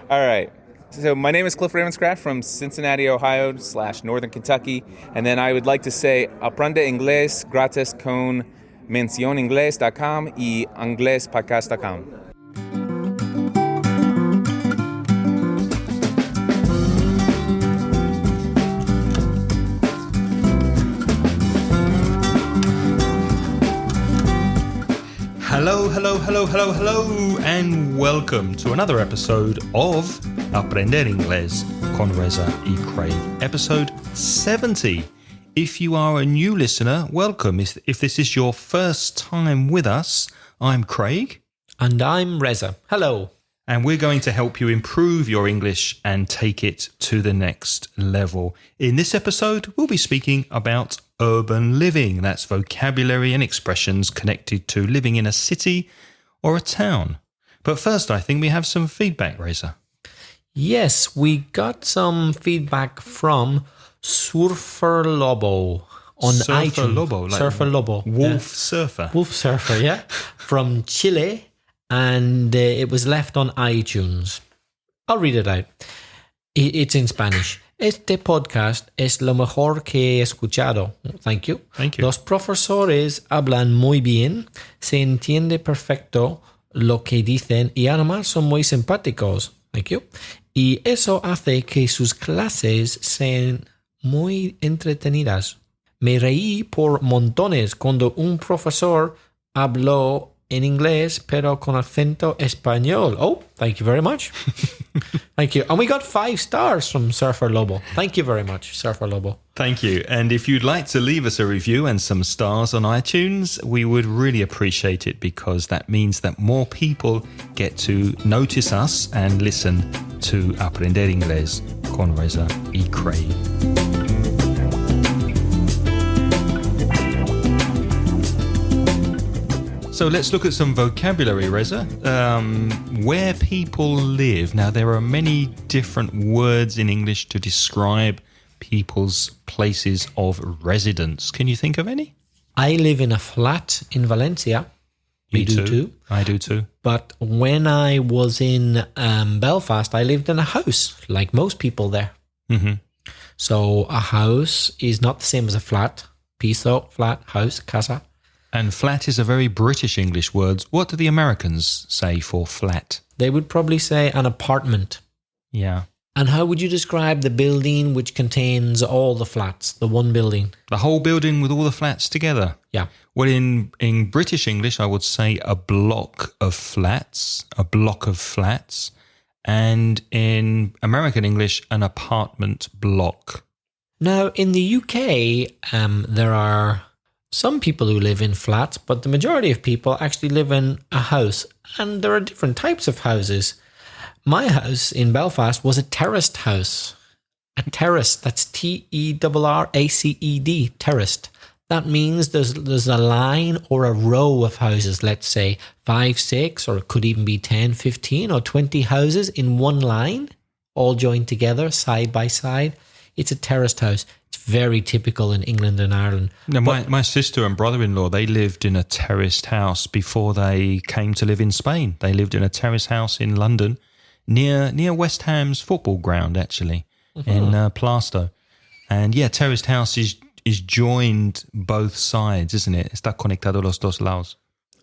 All right. So my name is Cliff Ravenscraft from Cincinnati, Ohio / Northern Kentucky. And then I would like to say aprende inglés gratis con mencioningles.com y anglespodcast.com. Hello, and welcome to another episode of Aprender Inglés con Reza y Craig, episode 70. If you are a new listener, welcome. If this is your first time with us, I'm Craig. And I'm Reza. Hello. And we're going to help you improve your English and take it to the next level. In this episode, we'll be speaking about urban living. That's vocabulary and expressions connected to living in a city or a town. But first, I think we have some feedback, Reza. Yes, we got some feedback from Surfer Lobo on Surfer iTunes. Lobo, like Surfer Lobo. Wolf Surfer. Wolf Surfer, yeah. From Chile, and it was left on iTunes. I'll read it out. It's in Spanish. Este podcast es lo mejor que he escuchado. Thank you. Thank you. Los profesores hablan muy bien, se entiende perfecto lo que dicen y además son muy simpáticos. Thank you. Y eso hace que sus clases sean muy entretenidas. Me reí por montones cuando un profesor habló en inglés, pero con acento español. Oh, thank you very much. Thank you. And we got 5 stars from Surfer Lobo. Thank you very much, Surfer Lobo. Thank you. And if you'd like to leave us a review and some stars on iTunes, we would really appreciate it because that means that more people get to notice us and listen to Aprender Inglés con Reza y Craig. So let's look at some vocabulary, Reza. Where people live. Now, there are many different words in English to describe people's places of residence. Can you think of any? I live in a flat in Valencia. You do too. I do too. But when I was in Belfast, I lived in a house, like most people there. Mm-hmm. So a house is not the same as a flat. Piso, flat, house, casa. And flat is a very British English word. What do the Americans say for flat? They would probably say an apartment. Yeah. And how would you describe the building which contains all the flats, the one building? The whole building with all the flats together? Yeah. Well, in British English, I would say a block of flats. And in American English, an apartment block. Now, in the UK, there are some people who live in flats, but the majority of people actually live in a house. And there are different types of houses. My house in Belfast was a terraced house. A terrace, that's Terraced, terraced. That means there's a line or a row of houses, let's say 5, 6, or it could even be 10, 15 or 20 houses in one line, all joined together side by side. It's a terraced house. It's very typical in England and Ireland. Now, my sister and brother-in-law, they lived in a terraced house before they came to live in Spain. They lived in a terraced house in London near West Ham's football ground, actually, in Plaistow. And yeah, terraced house is joined both sides, isn't it? Está conectado los dos lados.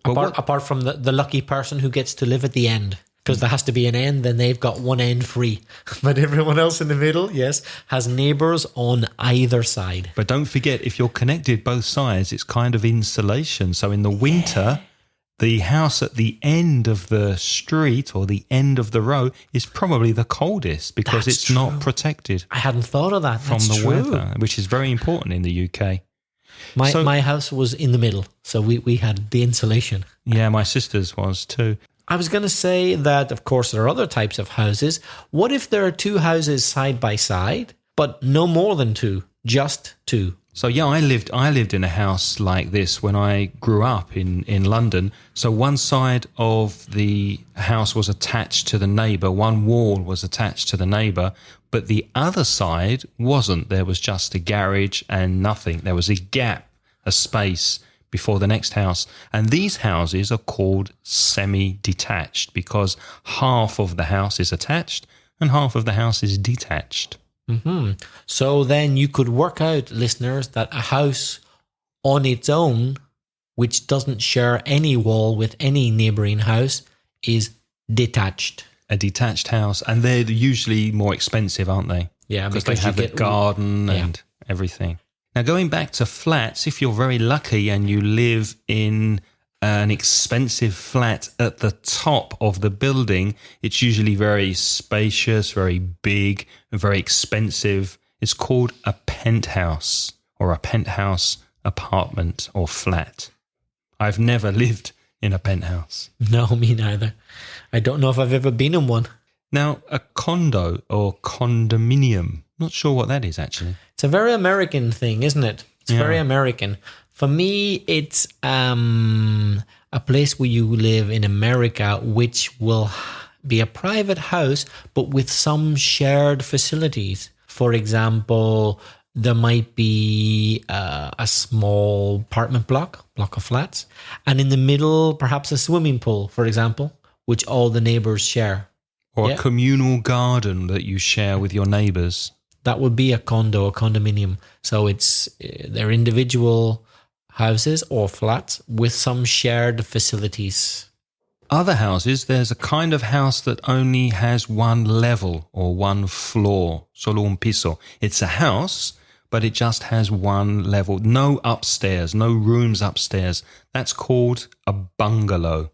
Apart from the lucky person who gets to live at the end. Because there has to be an end, then they've got one end free. But everyone else in the middle, yes, has neighbours on either side. But don't forget, if you're connected both sides, it's kind of insulation. So in the winter, the house at the end of the street or the end of the row is probably the coldest because it's not protected. I hadn't thought of that. From the weather, which is very important in the UK. My house was in the middle, so we had the insulation. Yeah, my sister's was too. I was going to say that, of course, there are other types of houses. What if there are 2 houses side by side, but no more than 2, just 2? So yeah, I lived in a house like this when I grew up in London. So one side of the house was attached to the neighbour, one wall was attached to the neighbour, but the other side wasn't. There was just a garage and nothing. There was a gap, a space before the next house. And these houses are called semi-detached because half of the house is attached and half of the house is detached. So then you could work out, listeners, that a house on its own, which doesn't share any wall with any neighboring house, is detached. A detached house. And they're usually more expensive, aren't they? Yeah, because they have the garden and everything. Now, going back to flats, if you're very lucky and you live in an expensive flat at the top of the building, it's usually very spacious, very big, and very expensive. It's called a penthouse or a penthouse apartment or flat. I've never lived in a penthouse. No, me neither. I don't know if I've ever been in one. Now, a condo or condominium, not sure what that is actually. It's a very American thing, isn't it? It's very American. For me, it's a place where you live in America, which will be a private house, but with some shared facilities. For example, there might be a small apartment block of flats, and in the middle, perhaps a swimming pool, for example, which all the neighbors share. Or a communal garden that you share with your neighbours. That would be a condo, a condominium. So they're individual houses or flats with some shared facilities. Other houses, there's a kind of house that only has one level or one floor, solo un piso. It's a house, but it just has one level. No upstairs, no rooms upstairs. That's called a bungalow.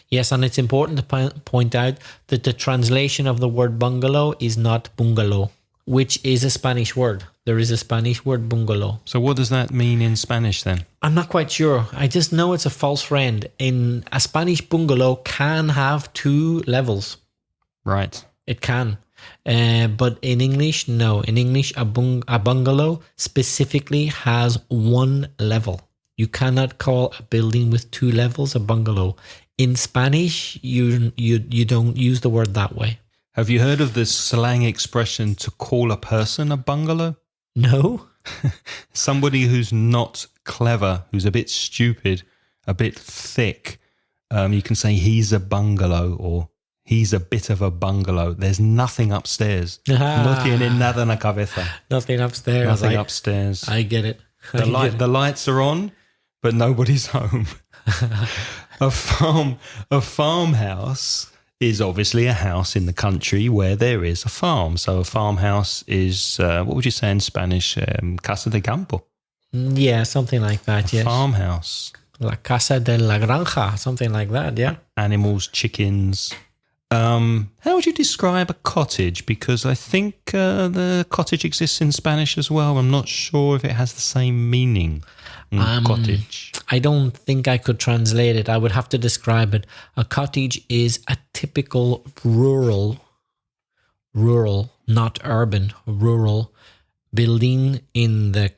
Yes, and it's important to point out that the translation of the word bungalow is not bungalow, which is a Spanish word. There is a Spanish word bungalow. So what does that mean in Spanish then? I'm not quite sure. I just know it's a false friend. In a Spanish bungalow can have 2 levels. Right. It can. But in English, no. In English, a bungalow specifically has 1 level. You cannot call a building with 2 levels a bungalow. In Spanish, you don't use the word that way. Have you heard of the slang expression to call a person a bungalow? No. Somebody who's not clever, who's a bit stupid, a bit thick. You can say he's a bungalow or he's a bit of a bungalow. There's nothing upstairs. No tiene nada en la cabeza. Nothing upstairs. Nothing upstairs. I get it. The lights are on, but nobody's home. A farmhouse is obviously a house in the country where there is a farm. So a farmhouse is, what would you say in Spanish? Casa de campo. Yeah, something like that, yes. Farmhouse. La casa de la granja, something like that, yeah. Animals, chickens. How would you describe a cottage? Because I think the cottage exists in Spanish as well. I'm not sure if it has the same meaning. Cottage. I don't think I could translate it. I would have to describe it. A cottage is a typical rural, not urban, rural building in the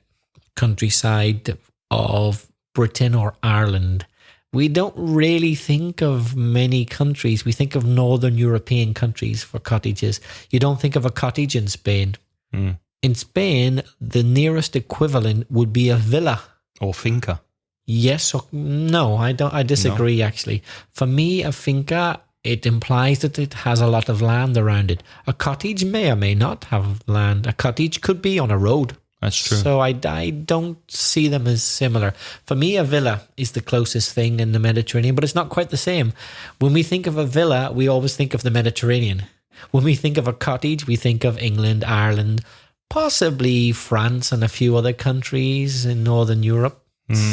countryside of Britain or Ireland. We don't really think of many countries. We think of Northern European countries for cottages. You don't think of a cottage in Spain. In Spain, the nearest equivalent would be a villa. Or finca. Yes or no, I don't. I disagree, actually. For me, a finca, it implies that it has a lot of land around it. A cottage may or may not have land. A cottage could be on a road. That's true. So I don't see them as similar. For me, a villa is the closest thing in the Mediterranean, but it's not quite the same. When we think of a villa, we always think of the Mediterranean. When we think of a cottage, we think of England, Ireland, possibly France and a few other countries in Northern Europe.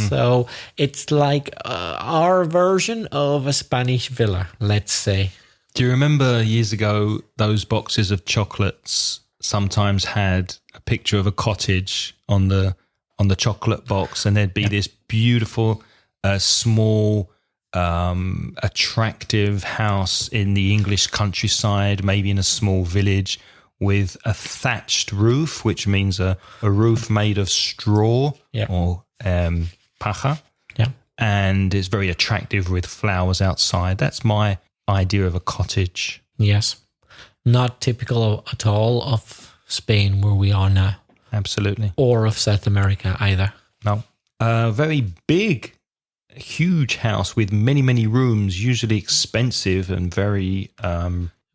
So it's like our version of a Spanish villa, let's say. Do you remember years ago, those boxes of chocolates sometimes had a picture of a cottage on the chocolate box, and there'd be this beautiful, small, attractive house in the English countryside, maybe in a small village, with a thatched roof, which means a roof made of straw or paja. Yeah. And it's very attractive with flowers outside. That's my idea of a cottage. Yes. Not typical at all of Spain where we are now. Absolutely. Or of South America either. No. A very big, huge house with many, many rooms, usually expensive and very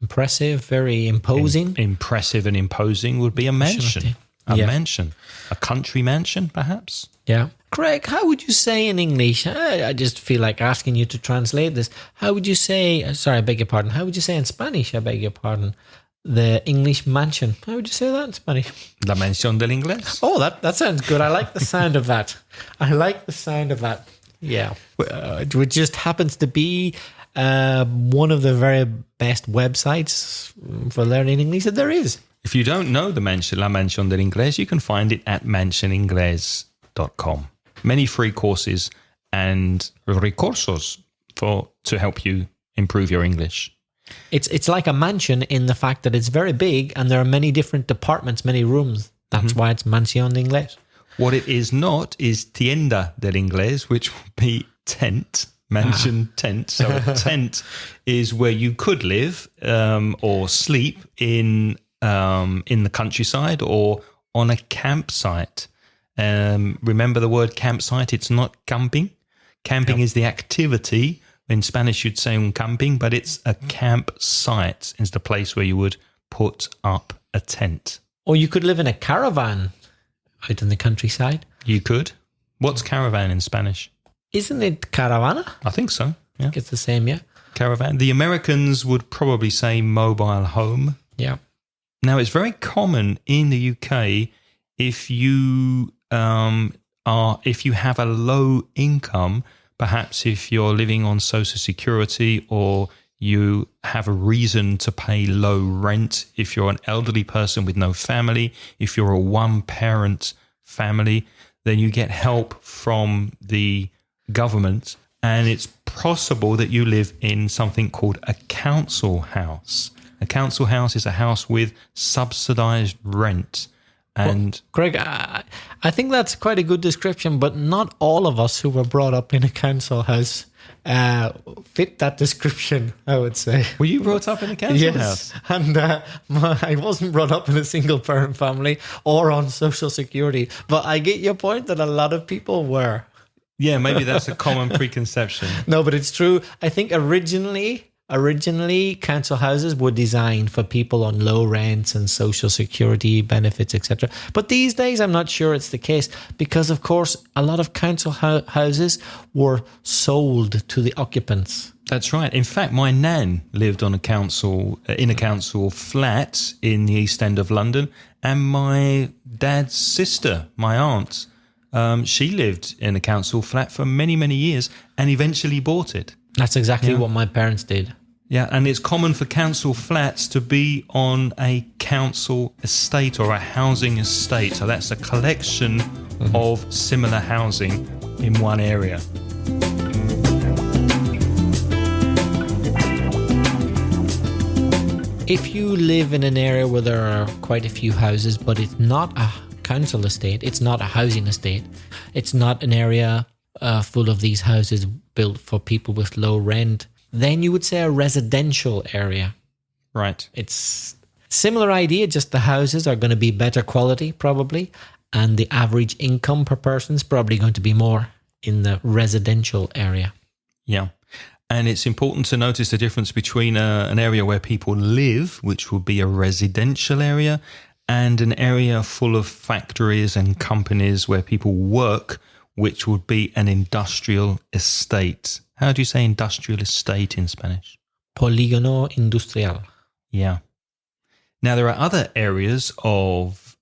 Impressive, very imposing. impressive and imposing would be a mansion. A Yeah. mansion. A country mansion, perhaps? Yeah. Craig, how would you say in English? I just feel like asking you to translate this. How would you say, sorry, I beg your pardon. How would you say in Spanish, I beg your pardon, the English mansion? How would you say that in Spanish? La mansión del inglés. Oh, that sounds good. I like the sound of that. I like the sound of that. Yeah. Which just happens to be one of the very best websites for learning English that there is. If you don't know the mansion, La Mansión del Inglés, you can find it at mansioningles.com. Many free courses and recursos to help you improve your English. It's like a mansion in the fact that it's very big and there are many different departments, many rooms. That's why it's Mansión de Inglés. What it is not is tienda del inglés, which would be tent, mansion tent. So a tent is where you could live or sleep in the countryside or on a campsite. Remember the word campsite? It's not camping. Camping is the activity. In Spanish, you'd say un camping, but it's a campsite. It's the place where you would put up a tent. Or you could live in a caravan out in the countryside. You could. What's caravan in Spanish? Isn't it caravana? I think so. Yeah. It's the same, yeah. Caravan. The Americans would probably say mobile home. Yeah. Now, it's very common in the UK if you if you have a low income, perhaps if you're living on Social Security or you have a reason to pay low rent, if you're an elderly person with no family, if you're a one-parent family, then you get help from the government, and it's possible that you live in something called a council house. A council house is a house with subsidized rent. And Greg, I think that's quite a good description, but not all of us who were brought up in a council house fit that description, I would say. were you brought up in a council house? And I wasn't brought up in a single parent family or on Social Security, but I get your point that a lot of people were. Yeah, maybe that's a common preconception. No, but it's true. I think originally council houses were designed for people on low rents and Social Security benefits, etc. But these days, I'm not sure it's the case because, of course, a lot of council houses were sold to the occupants. That's right. In fact, my nan lived on a council flat in the East End of London, and my dad's sister, my aunt, she lived in a council flat for many, many years and eventually bought it. That's exactly what my parents did. Yeah, and it's common for council flats to be on a council estate or a housing estate. So that's a collection of similar housing in one area. If you live in an area where there are quite a few houses, but it's not a council estate, it's not a housing estate, it's not an area full of these houses built for people with low rent, then you would say a residential area. Right. It's similar idea, just the houses are going to be better quality probably, and the average income per person is probably going to be more in the residential area. Yeah. And it's important to notice the difference between an area where people live, which would be a residential area, and an area full of factories and companies where people work, which would be an industrial estate. How do you say industrial estate in Spanish? Polígono industrial. Yeah. Now, there are other areas of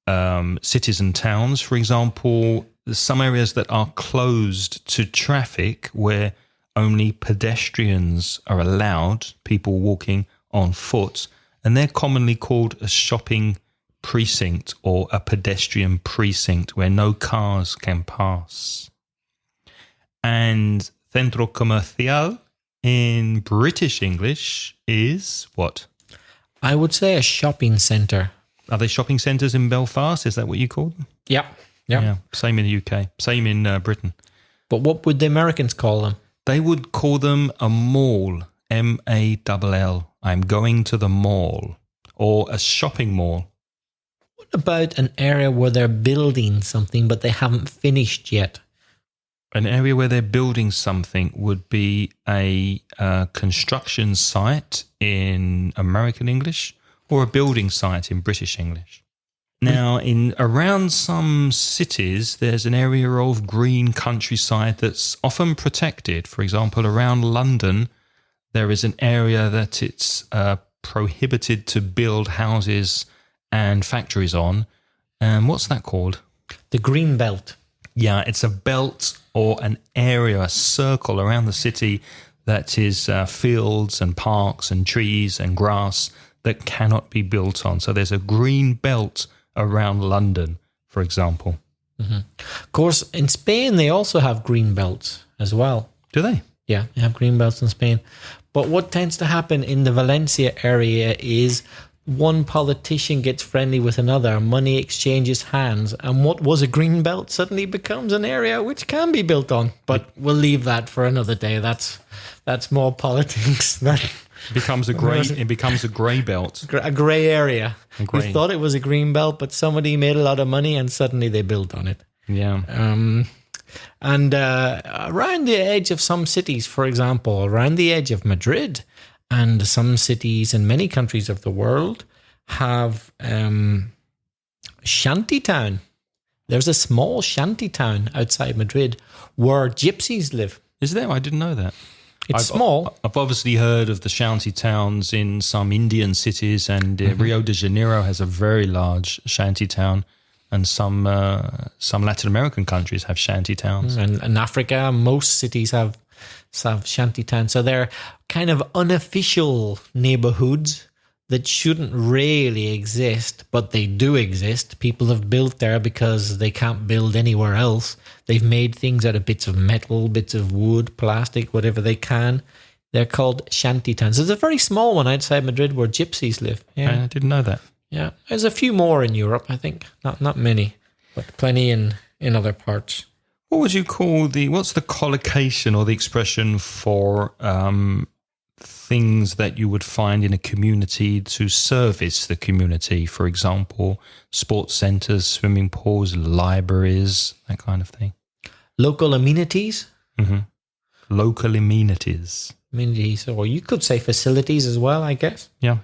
cities and towns. For example, some areas that are closed to traffic where only pedestrians are allowed, people walking on foot, and they're commonly called a shopping precinct or a pedestrian precinct where no cars can pass. And centro comercial in British English is what? I would say a shopping centre. Are there shopping centres in Belfast? Is that what you call them? Yeah. Yeah. Same in the UK. Same in Britain. But what would the Americans call them? They would call them a mall, M-A-L-L. I'm going to the mall. Or a shopping mall. What about an area where they're building something but they haven't finished yet? An area where they're building something would be a construction site in American English or a building site in British English. Now, in around some cities, there's an area of green countryside that's often protected. For example, around London, there is an area that it's prohibited to build houses and factories on. What's that called? The Green Belt. Yeah, it's a belt or an area, a circle around the city that is fields and parks and trees and grass that cannot be built on. So there's a green belt around London, for example. Mm-hmm. Of course, in Spain, they also have green belts as well. Do they? Yeah, they have green belts in Spain. But what tends to happen in the Valencia area is one politician gets friendly with another, money exchanges hands, and what was a green belt suddenly becomes an area which can be built on. But we'll leave that for another day. That's more politics. It becomes a grey belt. A grey area. Grey. We thought it was a green belt, but somebody made a lot of money and suddenly they built on it. Yeah. And around the edge of some cities, for example, around the edge of Madrid, and some cities in many countries of the world have shantytown. There's a small shantytown outside Madrid where gypsies live. Is there? I didn't know that. It's small. I've obviously heard of the shanty towns in some Indian cities, and Rio de Janeiro has a very large shanty town, and some Latin American countries have shanty towns. And in Africa, most cities have shanty towns. So they're kind of unofficial neighborhoods that shouldn't really exist, but they do exist. People have built there because they can't build anywhere else. They've made things out of bits of metal, bits of wood, plastic, whatever they can. They're called shanty towns. There's a very small one outside Madrid where gypsies live. Yeah, I didn't know that. Yeah, there's a few more in Europe, I think. Not many, but plenty in other parts. What would you call what's the collocation or the expression for things that you would find in a community to service the community? For example, sports centres, swimming pools, libraries, that kind of thing. Local amenities? Mm-hmm. Local amenities. Amenities, or you could say facilities as well, I guess. Yeah.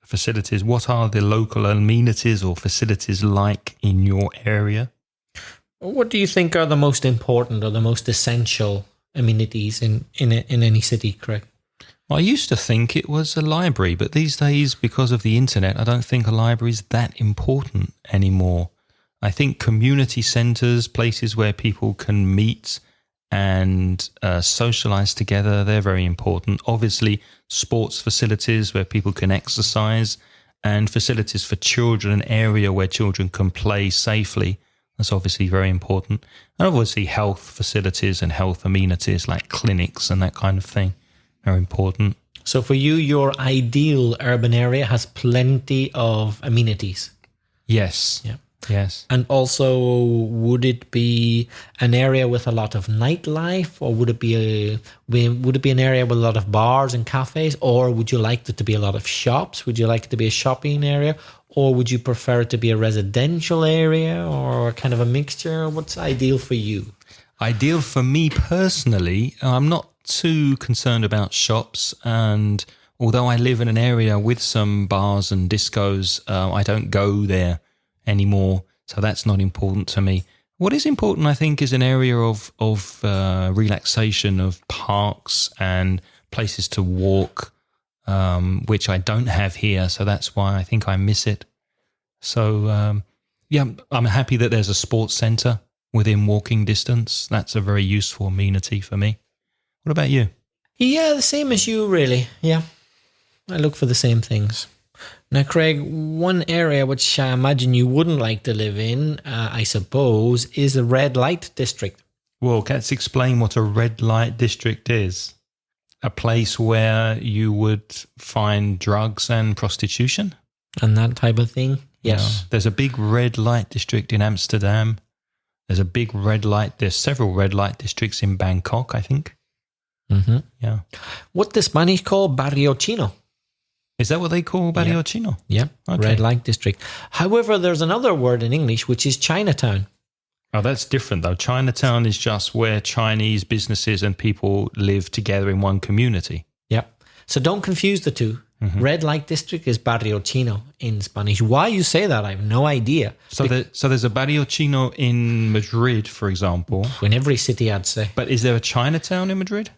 Facilities. What are the local amenities or facilities like in your area? What do you think are the most important or the most essential amenities in any city, Craig? I used to think it was a library, but these days, because of the internet, I don't think a library is that important anymore. I think community centres, places where people can meet and socialise together, they're very important. Obviously, sports facilities where people can exercise, and facilities for children, an area where children can play safely. That's obviously very important. And obviously health facilities and health amenities like clinics and that kind of thing are important. So for you, your ideal urban area has plenty of amenities. Yes. Yeah. Yes. And also, would it be an area with a lot of nightlife, or would it be an area with a lot of bars and cafes, or would you like it to be a lot of shops? Would you like it to be a shopping area, or would you prefer it to be a residential area, or kind of a mixture? What's ideal for you? Ideal for me personally, I'm not too concerned about shops, and although I live in an area with some bars and discos, I don't go there anymore, so that's not important to me. What is important, I think, is an area of relaxation, of parks and places to walk, which I don't have here, so that's why I think I miss it. So, I'm happy that there's a sports centre within walking distance. That's a very useful amenity for me. What about you? Yeah, the same as you, really. Yeah, I look for the same things. Now, Craig, one area which I imagine you wouldn't like to live in, I suppose, is a red light district. Well, let's explain what a red light district is. A place where you would find drugs and prostitution. And that type of thing, yes. Yeah. There's a big red light district in Amsterdam. There's several red light districts in Bangkok, I think. Mm-hmm. Yeah. What the Spanish call Barrio Chino. Is that what they call Barrio Chino? Yeah, okay. Red light district. However, there's another word in English, which is Chinatown. Oh, that's different though. Chinatown is just where Chinese businesses and people live together in one community. Yep. So don't confuse the two. Red light district is Barrio Chino in Spanish. Why you say that, I have no idea. So there's a Barrio Chino in Madrid, for example. In every city, I'd say. But is there a Chinatown in Madrid?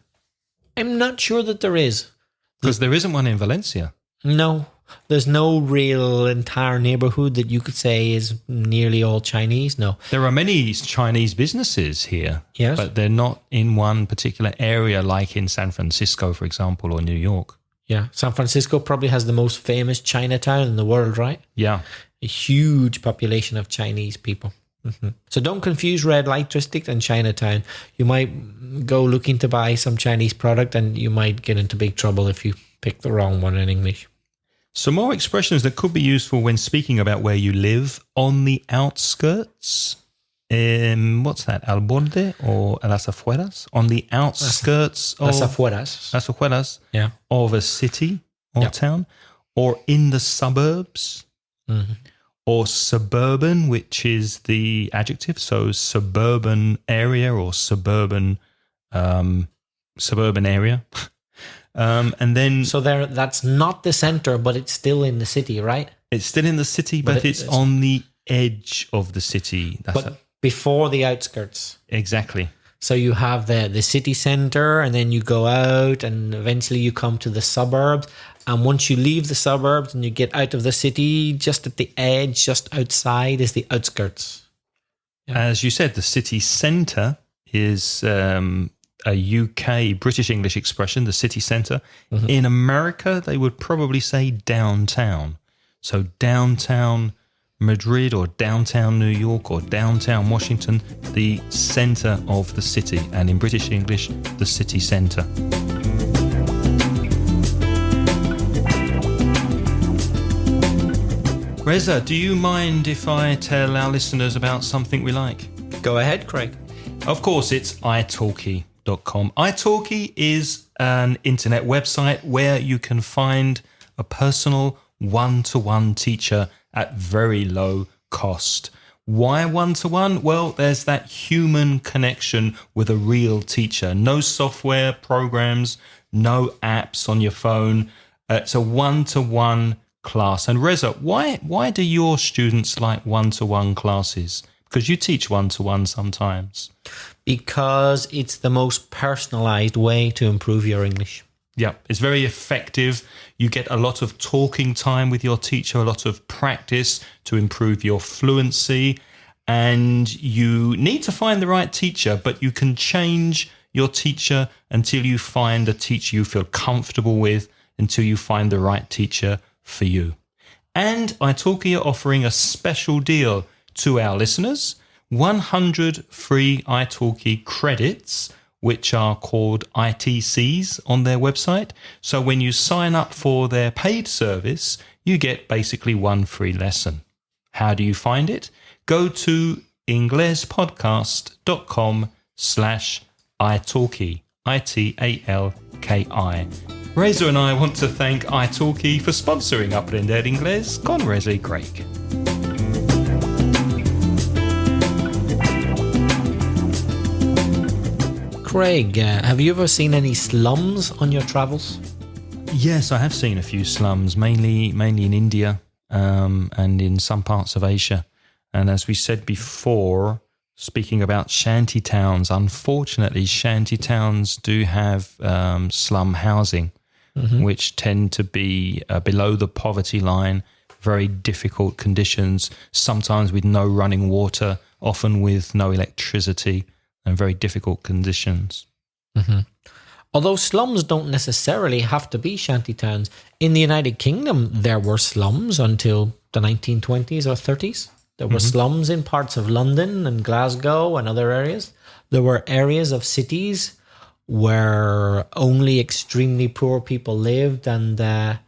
I'm not sure that there is. Because there isn't one in Valencia. No. There's no real entire neighborhood that you could say is nearly all Chinese. No. There are many Chinese businesses here. Yes. But they're not in one particular area like in San Francisco, for example, or New York. Yeah, San Francisco probably has the most famous Chinatown in the world, right? Yeah. A huge population of Chinese people. So don't confuse Red Light District and Chinatown. You might go looking to buy some Chinese product and you might get into big trouble if you pick the wrong one in English. Some more expressions that could be useful when speaking about where you live. On the outskirts. What's that? Al borde or las afueras? On the outskirts of... Las afueras. Las afueras Yeah. of a city or town. Or in the suburbs. Or suburban, which is the adjective. So suburban area or suburban area. And then... So that's not the center, but it's still in the city, right? It's still in the city, but it's on the edge of the city. Before the outskirts. Exactly. So you have the city center and then you go out and eventually you come to the suburbs. And once you leave the suburbs and you get out of the city, just at the edge, just outside is the outskirts. Yeah. As you said, the city centre is a UK British English expression, the city centre. In America, they would probably say downtown. So downtown Madrid or downtown New York or downtown Washington, the centre of the city. And in British English, the city centre. Reza, do you mind if I tell our listeners about something we like? Go ahead, Craig. Of course, it's italki.com. italki is an internet website where you can find a personal one-to-one teacher at very low cost. Why one-to-one? Well, there's that human connection with a real teacher. No software programs, no apps on your phone. It's a one-to-one class. And Reza, why do your students like one-to-one classes? Because you teach one-to-one sometimes. Because it's the most personalized way to improve your English. Yeah, it's very effective. You get a lot of talking time with your teacher, a lot of practice to improve your fluency. And you need to find the right teacher, but you can change your teacher until you find a teacher you feel comfortable with, until you find the right teacher for you. And italki are offering a special deal to our listeners, 100 free italki credits, which are called ITCs on their website. So when you sign up for their paid service, you get basically one free lesson. How do you find it? Go to inglespodcast.com/italki, ITALKI. Reza and I want to thank italki for sponsoring Aprender Inglés con Reza y Craig. Craig, have you ever seen any slums on your travels? Yes, I have seen a few slums, mainly in India and in some parts of Asia. And as we said before, speaking about shanty towns, unfortunately, shanty towns do have slum housing, which tend to be below the poverty line, very difficult conditions, sometimes with no running water, often with no electricity, and very difficult conditions. Although slums don't necessarily have to be shanty towns. In the United Kingdom, there were slums until the 1920s or 30s. There were slums in parts of London and Glasgow and other areas. There were areas of cities where only extremely poor people lived and the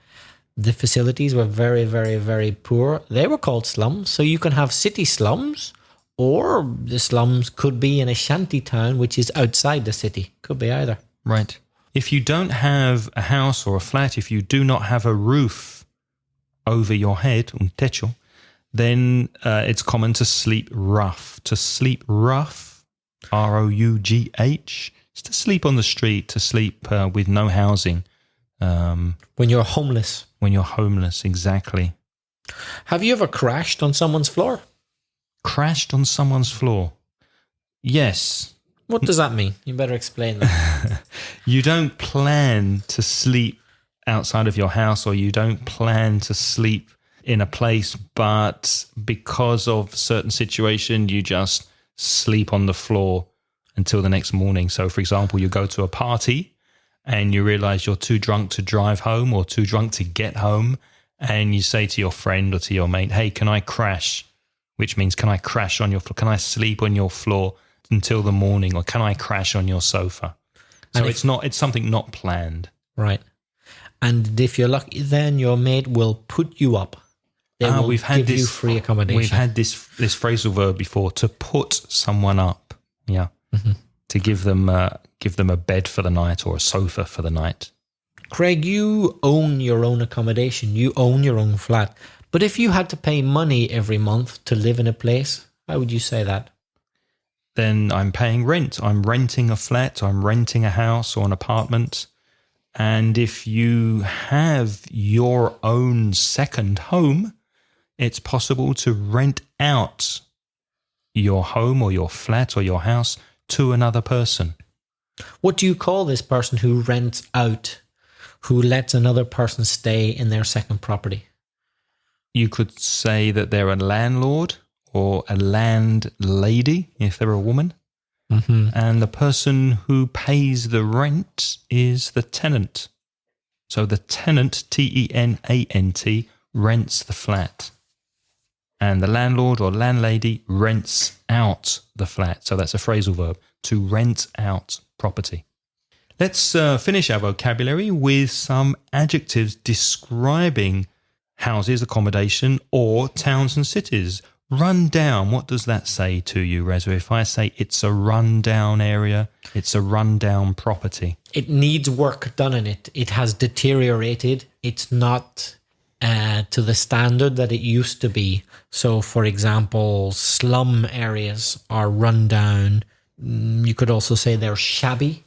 facilities were very, very, very poor. They were called slums. So you can have city slums, or the slums could be in a shanty town, which is outside the city. Could be either. Right. If you don't have a house or a flat, if you do not have a roof over your head, un techo, then it's common to sleep rough. To sleep rough, ROUGH, is to sleep on the street, to sleep with no housing. When you're homeless. When you're homeless, exactly. Have you ever crashed on someone's floor? Crashed on someone's floor? Yes. What does that mean? You better explain that. You don't plan to sleep outside of your house, or you don't plan to sleep in a place, but because of certain situation, you just sleep on the floor until the next morning. So, for example, you go to a party and you realize you're too drunk to drive home or too drunk to get home, and you say to your friend or to your mate, hey, can I crash? Which means, can I crash on your floor? Can I sleep on your floor until the morning, or can I crash on your sofa? So it's something not planned. Right. And if you're lucky, then your mate will put you up. They will give you free accommodation. We've had this phrasal verb before, to put someone up. Yeah. Mm-hmm. To give them a bed for the night or a sofa for the night. Craig, you own your own accommodation. You own your own flat. But if you had to pay money every month to live in a place, how would you say that? Then I'm paying rent. I'm renting a flat. I'm renting a house or an apartment. And if you have your own second home, it's possible to rent out your home or your flat or your house to another person. What do you call this person who rents out, who lets another person stay in their second property? You could say that they're a landlord or a landlady if they're a woman. Mm-hmm. And the person who pays the rent is the tenant. So the tenant, Tenant, rents the flat. And the landlord or landlady rents out the flat. So that's a phrasal verb, to rent out property. Let's finish our vocabulary with some adjectives describing houses, accommodation, or towns and cities. Run down, what does that say to you, Reza? If I say it's a run-down area, it's a run-down property. It needs work done in it. It has deteriorated. It's not to the standard that it used to be. So, for example, slum areas are run down. You could also say they're shabby.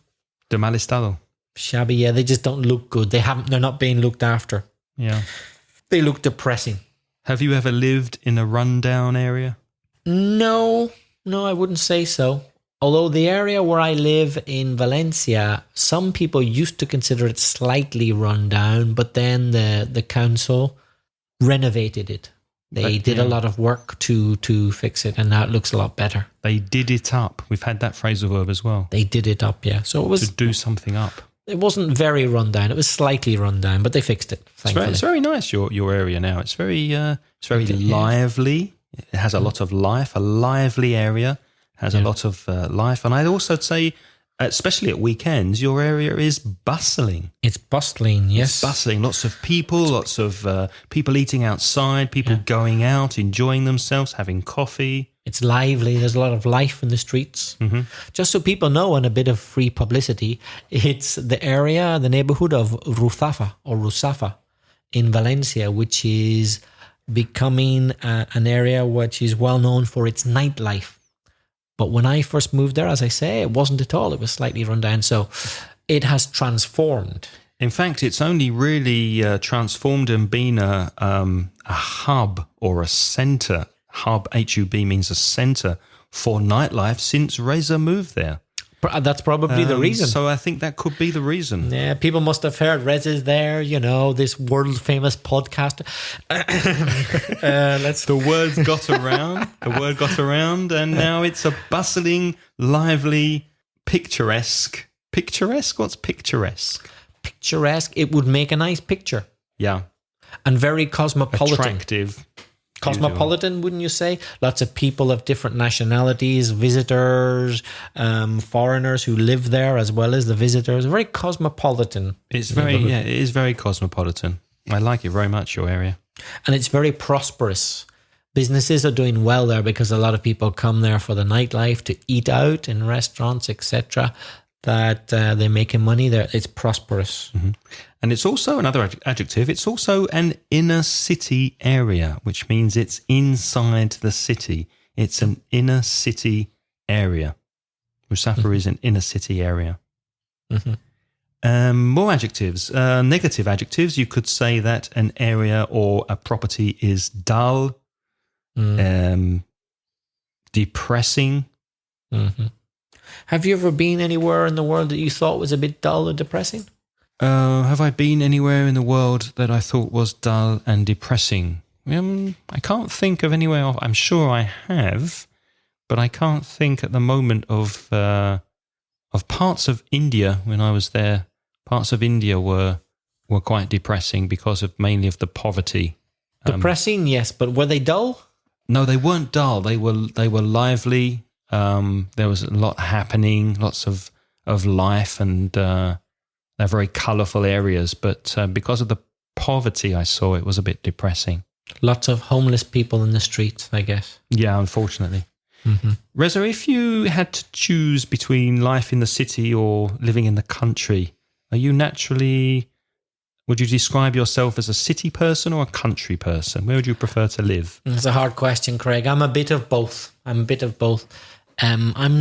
De mal estado. Shabby, yeah. They just don't look good. They're not being looked after. Yeah. They look depressing. Have you ever lived in a rundown area? No, I wouldn't say so. Although the area where I live in Valencia, some people used to consider it slightly run down, but then the council renovated it. They did a lot of work to fix it, and now it looks a lot better. They did it up. We've had that phrasal verb as well. They did it up, yeah. So it was to do something up. It wasn't very run down. It was slightly run down, but they fixed it. It's very nice, your area now. It's very lively. It has a lot of life. A lively area has a lot of life. And I'd also say, especially at weekends, your area is bustling. It's bustling, yes. It's bustling. Lots of people, lots of people eating outside, people going out, enjoying themselves, having coffee. It's lively. There's a lot of life in the streets. Mm-hmm. Just so people know, and a bit of free publicity, it's the area, the neighborhood of Ruzafa in Valencia, which is becoming an area which is well known for its nightlife. But when I first moved there, as I say, it wasn't at all. It was slightly run down. So it has transformed. In fact, it's only really transformed and been a hub or a centre. Hub, H-U-B, means a centre for nightlife since Reza moved there. That's probably the reason. So I think that could be the reason. Yeah, people must have heard Reza's there, this world-famous podcaster. The word got around. The word got around, and now it's a bustling, lively, picturesque. Picturesque? What's picturesque? Picturesque. It would make a nice picture. Yeah. And very cosmopolitan. Attractive. Cosmopolitan, wouldn't you say? Lots of people of different nationalities, visitors, foreigners who live there as well as the visitors. Very cosmopolitan. It is very cosmopolitan. I like it very much, your area. And it's very prosperous. Businesses are doing well there because a lot of people come there for the nightlife, to eat out in restaurants, etc. that they're making money. It's prosperous. And it's also another adjective. It's also an inner city area, which means it's inside the city. It's an inner city area. Musafa is an inner city area. More adjectives. Negative adjectives. You could say that an area or a property is dull, depressing. Have you ever been anywhere in the world that you thought was a bit dull or depressing? Have I been anywhere in the world that I thought was dull and depressing? I can't think of anywhere. I'm sure I have, but I can't think at the moment of parts of India when I was there. Parts of India were quite depressing because of mainly of the poverty. Depressing, yes, but were they dull? No, they weren't dull. They were lively. There was a lot happening, lots of life, and they're very colourful areas. But because of the poverty I saw, it was a bit depressing. Lots of homeless people in the streets, I guess. Yeah, unfortunately. Reza, if you had to choose between life in the city or living in the country, are you naturally... Would you describe yourself as a city person or a country person? Where would you prefer to live? It's a hard question, Craig. I'm a bit of both. I'm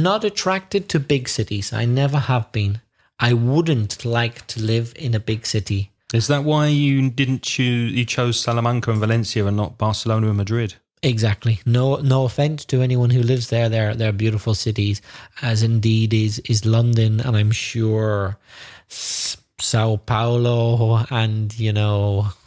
not attracted to big cities. I never have been. I wouldn't like to live in a big city. Is that why you didn't choose? You chose Salamanca and Valencia and not Barcelona and Madrid? Exactly. No offense to anyone who lives there. They're beautiful cities, as indeed is London, and I'm sure Sao Paulo and,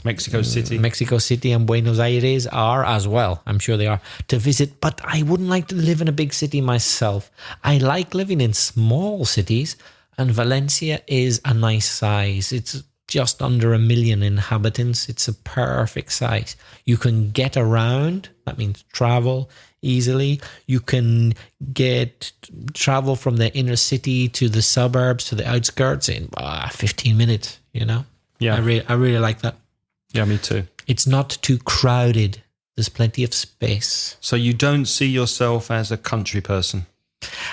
Mexico City and Buenos Aires are as well. I'm sure they are to visit, but I wouldn't like to live in a big city myself. I like living in small cities, and Valencia is a nice size. It's just under 1 million inhabitants. It's a perfect size. You can get around. That means travel easily. You can travel from the inner city to the suburbs, to the outskirts in 15 minutes, Yeah. I really like that. Yeah, me too. It's not too crowded. There's plenty of space. So you don't see yourself as a country person,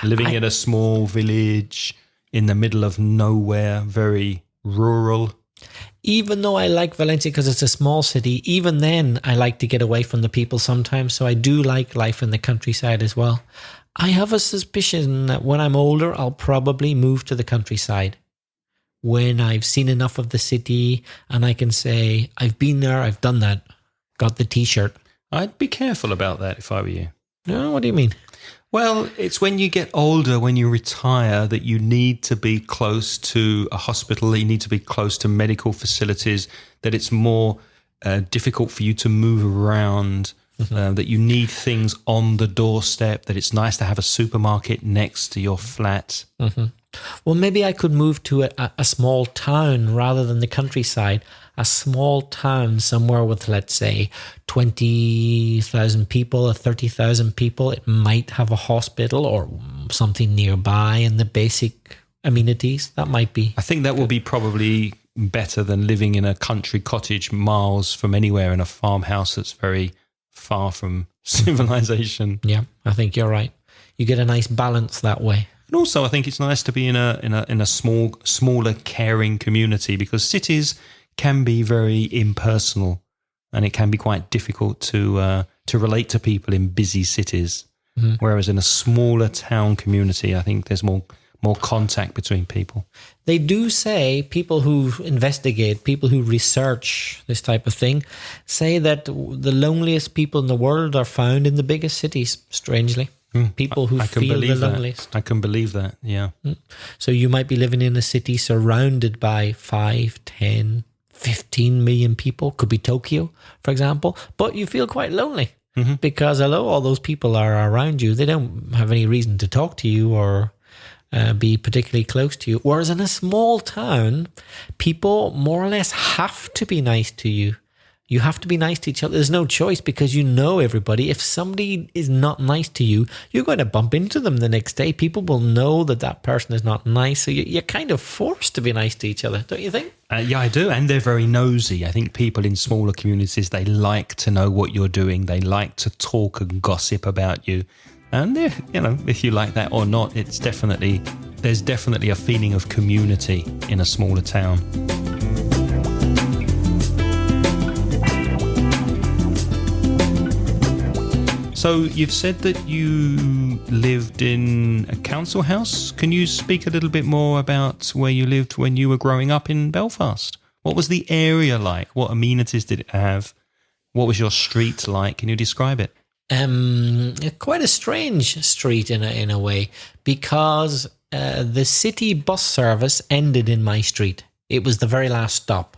living in a small village in the middle of nowhere, very rural? Even though I like Valencia because it's a small city, even then I like to get away from the people sometimes. So I do like life in the countryside as well. I have a suspicion that when I'm older, I'll probably move to the countryside. When I've seen enough of the city and I can say, I've been there, I've done that, got the t-shirt. I'd be careful about that if I were you. No, what do you mean? Well, it's when you get older, when you retire, that you need to be close to a hospital, you need to be close to medical facilities, that it's more difficult for you to move around, that you need things on the doorstep, that it's nice to have a supermarket next to your flat. Well, maybe I could move to a small town rather than the countryside. A small town somewhere with, let's say, 20,000 people or 30,000 people. It might have a hospital or something nearby and the basic amenities. That might be. I think that will be probably better than living in a country cottage miles from anywhere in a farmhouse that's very far from civilization. Yeah, I think you're right. You get a nice balance that way. And also, I think it's nice to be in a smaller, caring community, because cities can be very impersonal, and it can be quite difficult to relate to people in busy cities. Whereas in a smaller town community, I think there's more contact between people. They do say, people who investigate, people who research this type of thing, say that the loneliest people in the world are found in the biggest cities, strangely. People who feel the loneliest. I can believe that, yeah. So you might be living in a city surrounded by 5, 10, 15 million people. Could be Tokyo, for example. But you feel quite lonely because although all those people are around you, they don't have any reason to talk to you or be particularly close to you. Whereas in a small town, people more or less have to be nice to you. You have to be nice to each other. There's no choice because you know everybody. If somebody is not nice to you, you're going to bump into them the next day. People will know that person is not nice. So you're kind of forced to be nice to each other, don't you think? Yeah, I do. And they're very nosy. I think people in smaller communities, they like to know what you're doing. They like to talk and gossip about you. And, if you like that or not, it's definitely there's definitely a feeling of community in a smaller town. So you've said that you lived in a council house. Can you speak a little bit more about where you lived when you were growing up in Belfast? What was the area like? What amenities did it have? What was your street like? Can you describe it? Quite a strange street in a way, because the city bus service ended in my street. It was the very last stop.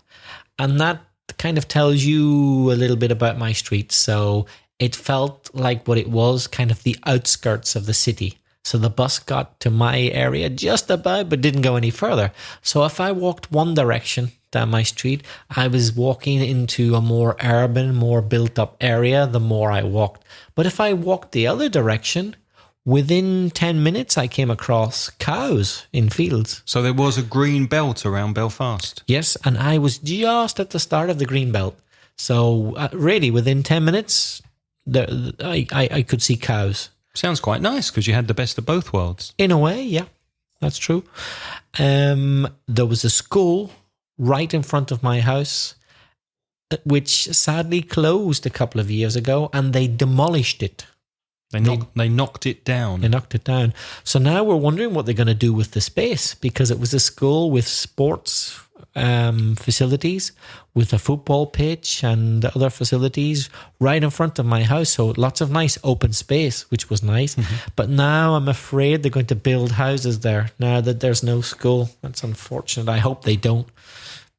And that kind of tells you a little bit about my street. So it felt like what it was, kind of the outskirts of the city. So the bus got to my area just about, but didn't go any further. So if I walked one direction down my street, I was walking into a more urban, more built up area the more I walked. But if I walked the other direction, within 10 minutes, I came across cows in fields. So there was a green belt around Belfast. Yes, and I was just at the start of the green belt. So really, within 10 minutes, I could see cows. Sounds quite nice because you had the best of both worlds. In a way, yeah, that's true. There was a school right in front of my house, which sadly closed a couple of years ago, and they demolished it. They knocked it down. They knocked it down. So now we're wondering what they're going to do with the space, because it was a school with sports facilities, with a football pitch and other facilities right in front of my house. So lots of nice open space, which was nice. Mm-hmm. But now I'm afraid they're going to build houses there now that there's no school. That's unfortunate. I hope they don't.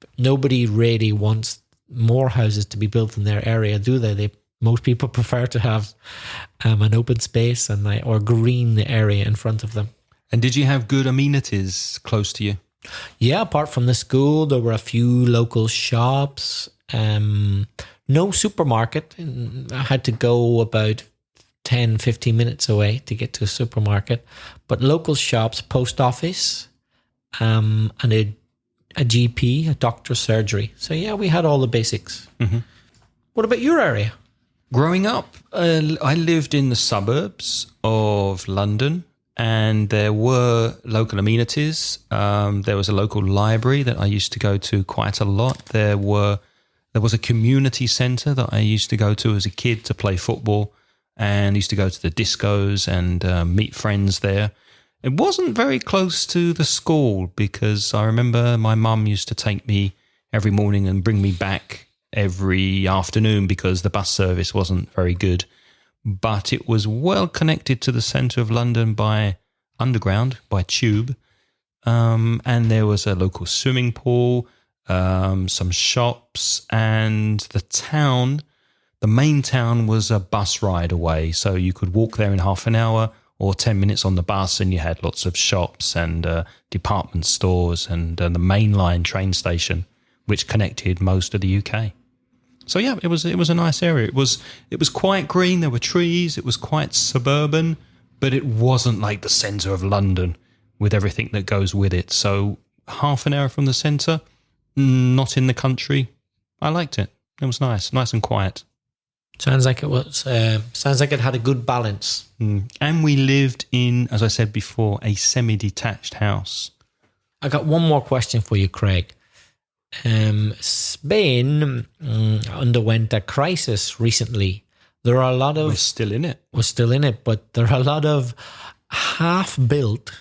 But nobody really wants more houses to be built in their area, do they? Most people prefer to have an open space or green area in front of them. And did you have good amenities close to you? Yeah, apart from the school, there were a few local shops. No supermarket. I had to go about 10, 15 minutes away to get to a supermarket. But local shops, post office, and a GP, a doctor's surgery. So yeah, we had all the basics. Mm-hmm. What about your area? Growing up, I lived in the suburbs of London, and there were local amenities. There was a local library that I used to go to quite a lot. There was a community centre that I used to go to as a kid to play football, and used to go to the discos and meet friends there. It wasn't very close to the school, because I remember my mum used to take me every morning and bring me back every afternoon because the bus service wasn't very good. But it was well connected to the centre of London by underground, by tube. And there was a local swimming pool, some shops, and the main town was a bus ride away. So you could walk there in half an hour or 10 minutes on the bus, and you had lots of shops and department stores and the mainline train station, which connected most of the UK. So yeah, it was a nice area. It was quite green. There were trees. It was quite suburban, but it wasn't like the centre of London with everything that goes with it. So half an hour from the centre, not in the country. I liked it. It was nice and quiet. Sounds like it was. Sounds like it had a good balance. And we lived in, as I said before, a semi-detached house. I got one more question for you, Craig. Spain underwent a crisis recently. There are a lot of... We're still in it, but there are a lot of half-built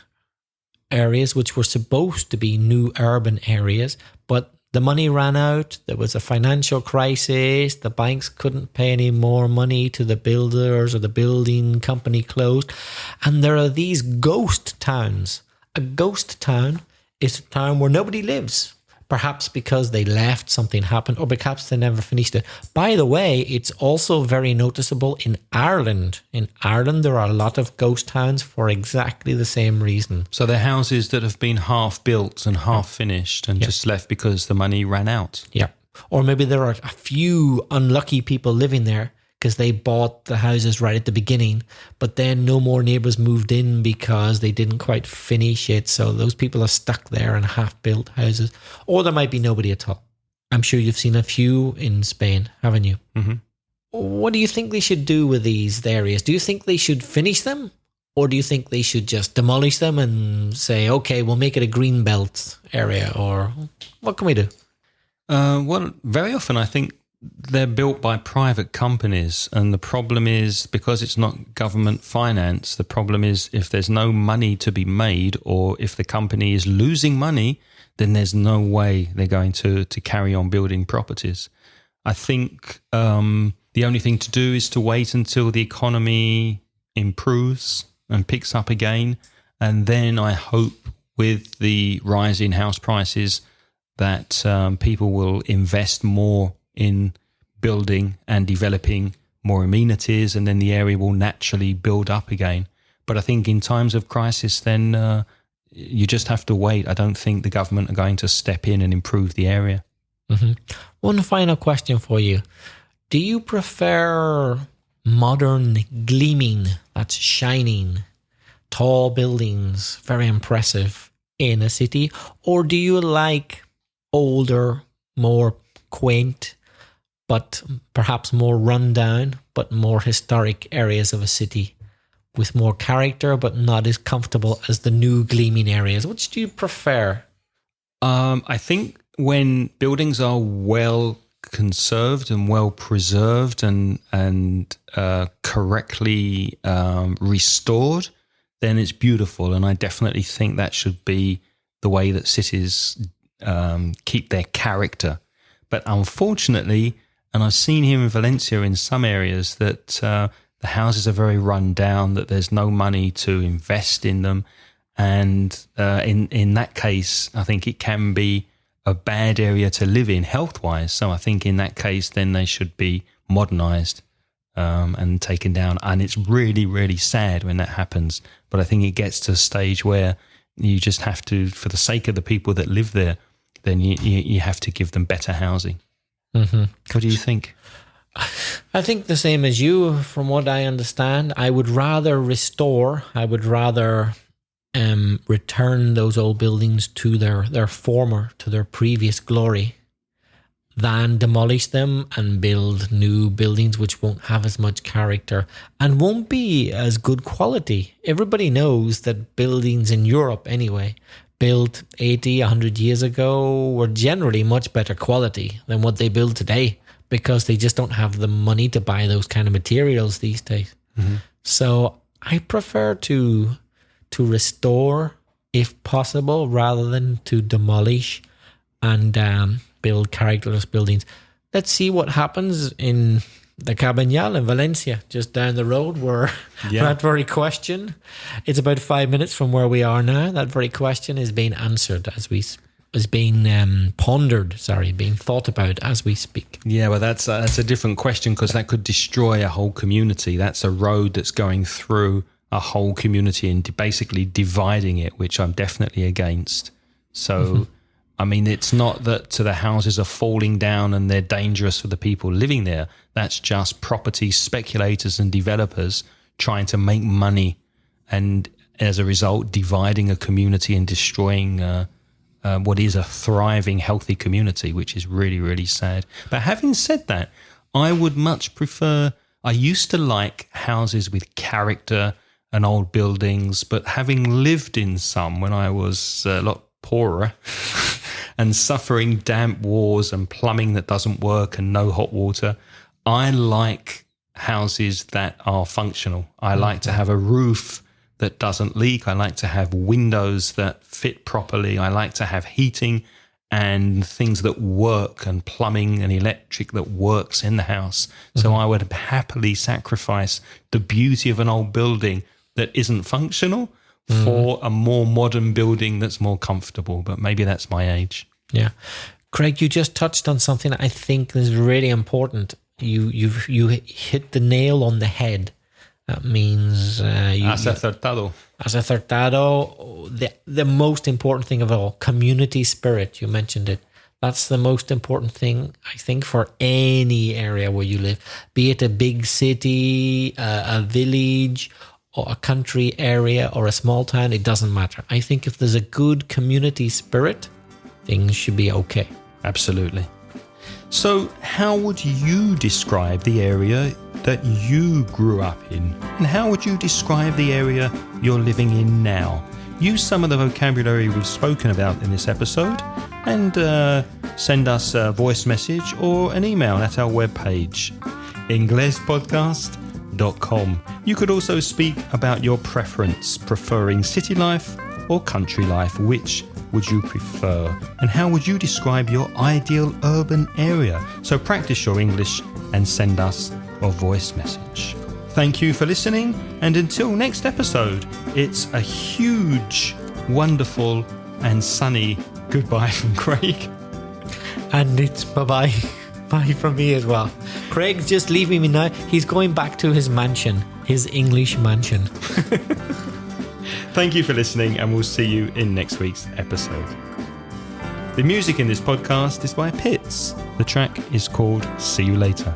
areas which were supposed to be new urban areas, but the money ran out. There was a financial crisis. The banks couldn't pay any more money to the builders, or the building company closed. And there are these ghost towns. A ghost town is a town where nobody lives. Perhaps because they left, something happened, or perhaps they never finished it. By the way, it's also very noticeable in Ireland. In Ireland, there are a lot of ghost towns for exactly the same reason. So they're houses that have been half built and half finished and just left because the money ran out. Yeah. Or maybe there are a few unlucky people living there because they bought the houses right at the beginning, but then no more neighbours moved in because they didn't quite finish it. So those people are stuck there in half-built houses. Or there might be nobody at all. I'm sure you've seen a few in Spain, haven't you? Mm-hmm. What do you think they should do with these areas? Do you think they should finish them? Or do you think they should just demolish them and say, okay, we'll make it a green belt area? Or what can we do? Well, very often I think they're built by private companies, and the problem is, because it's not government finance, the problem is if there's no money to be made, or if the company is losing money, then there's no way they're going to carry on building properties. I think the only thing to do is to wait until the economy improves and picks up again, and then I hope with the rise in house prices that people will invest more in building and developing more amenities, and then the area will naturally build up again. But I think in times of crisis, then you just have to wait. I don't think the government are going to step in and improve the area. Mm-hmm. One final question for you. Do you prefer modern gleaming, that's shining, tall buildings, very impressive in a city, or do you like older, more quaint, but perhaps more rundown, but more historic areas of a city with more character, but not as comfortable as the new gleaming areas? Which do you prefer? I think when buildings are well conserved and well preserved and correctly restored, then it's beautiful. And I definitely think that should be the way that cities keep their character. But unfortunately, and I've seen here in Valencia in some areas that the houses are very run down, that there's no money to invest in them. And in that case, I think it can be a bad area to live in health-wise. So I think in that case, then they should be modernized and taken down. And it's really, really sad when that happens. But I think it gets to a stage where you just have to, for the sake of the people that live there, then you have to give them better housing. Mm-hmm. What do you think? I think the same as you, from what I understand. I would rather restore, I would rather return those old buildings to their previous glory, than demolish them and build new buildings which won't have as much character and won't be as good quality. Everybody knows that buildings in Europe anyway, built 80, 100 years ago, were generally much better quality than what they build today, because they just don't have the money to buy those kind of materials these days. Mm-hmm. So I prefer to restore, if possible, rather than to demolish and build characterless buildings. Let's see what happens in the Cabanyal in Valencia, just down the road, where that very question, it's about 5 minutes from where we are now, that very question is being answered being thought about as we speak. Yeah, well, that's a different question, because that could destroy a whole community. That's a road that's going through a whole community and basically dividing it, which I'm definitely against. So, I mean, it's not that the houses are falling down and they're dangerous for the people living there. That's just property speculators and developers trying to make money, and as a result, dividing a community and destroying what is a thriving, healthy community, which is really, really sad. But having said that, I would much prefer, I used to like houses with character and old buildings, but having lived in some when I was a lot poorer and suffering damp walls and plumbing that doesn't work and no hot water, I like houses that are functional. I like to have a roof that doesn't leak. I like to have windows that fit properly. I like to have heating and things that work, and plumbing and electric that works in the house. So I would happily sacrifice the beauty of an old building that isn't functional for a more modern building that's more comfortable. But maybe that's my age. Yeah. Craig, you just touched on something I think is really important. You hit the nail on the head. That means Has acertado. The most important thing of all, community spirit. You mentioned it. That's the most important thing, I think, for any area where you live, be it a big city, a village, or a country area, or a small town. It doesn't matter. I think if there's a good community spirit, things should be okay. Absolutely. So how would you describe the area that you grew up in? And how would you describe the area you're living in now? Use some of the vocabulary we've spoken about in this episode and send us a voice message or an email at our webpage, inglespodcast.com. You could also speak about your preference, preferring city life or country life. Which would you prefer? And how would you describe your ideal urban area? So practice your English and send us a voice message. Thank you for listening, and until next episode, it's a huge, wonderful and sunny goodbye from Craig. And it's bye-bye. Bye from me as well. Craig's just leaving me now. He's going back to his mansion, his English mansion. Thank you for listening, and we'll see you in next week's episode. The music in this podcast is by Pitts. The track is called See You Later.